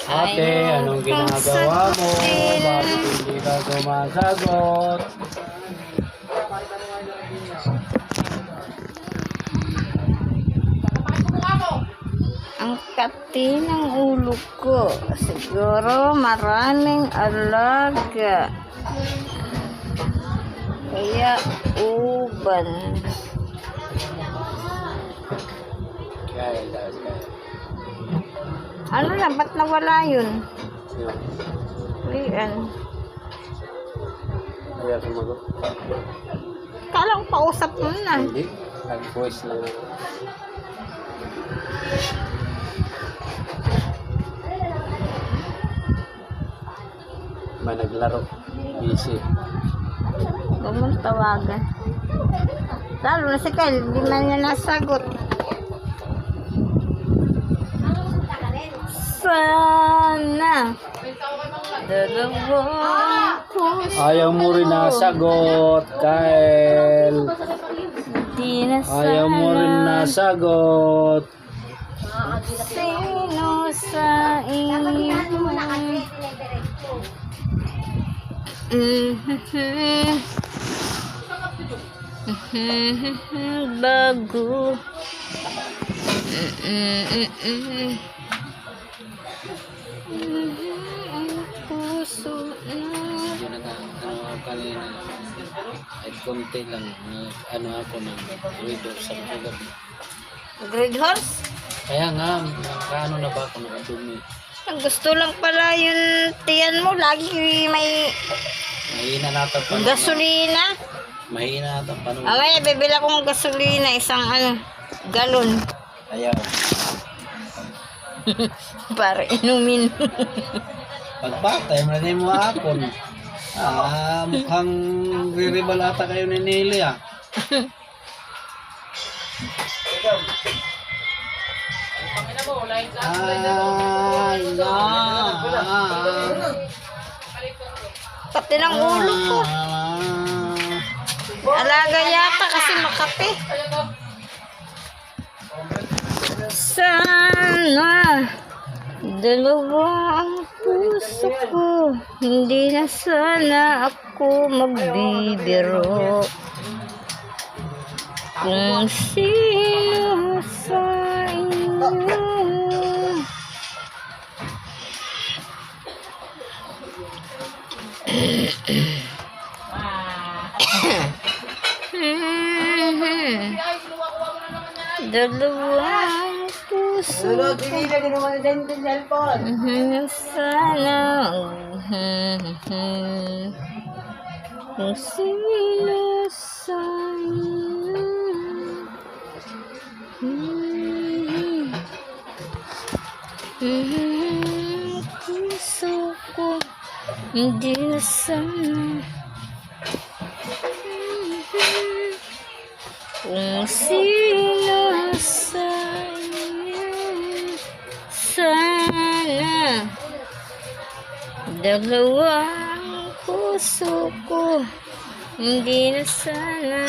Ate, anong ginagawa mo? Bakit hindi ka sumasagot? Ang kati ng ulo ko. Siguro maraming alaga. Kaya uban. Ano na? Ba't nawala yun? Rian. Kaya sumagot. Kala ko pausap mo na. Hindi. Nag-voice lang. May naglaro. Busy. Huwag mong tawagan. Lalo na si Kyle, hindi man niya nasagot. Sana dalawang puso. Ayaw mo rin nasagot, Kyle. Di na Ayaw mo rin sana nasagot. sino sa inyo. Bago. Puso na. Hindi na kanina. At konti lang. Ano ako ng reader sa kagabi. Grade horse? Kaya nga, nakaano na ba ako nakadumi? Ang gusto lang pala yung tiyan mo. Lagi may Mahina natin pa. gasolina. Mahina natin pa. Amaya, bibila kong gasolina. Isang galon. Ayaw. Para inumin. Pagpatay, maraming mo hapon. Mukhang riribalata kayo ni Nelly ah. Ay, na. Pati ng ulo ko. Alaga yata kasi makape. Sana dalawa ang puso ko. Hindi na sana ako magbibiro. Kung sino sa inyo. Dalawang puso ko. Sana kung sino sa inyo. Puso ko hindi na sana. Kung sino sa inyo. Sana dalawang puso ko hindi na sana.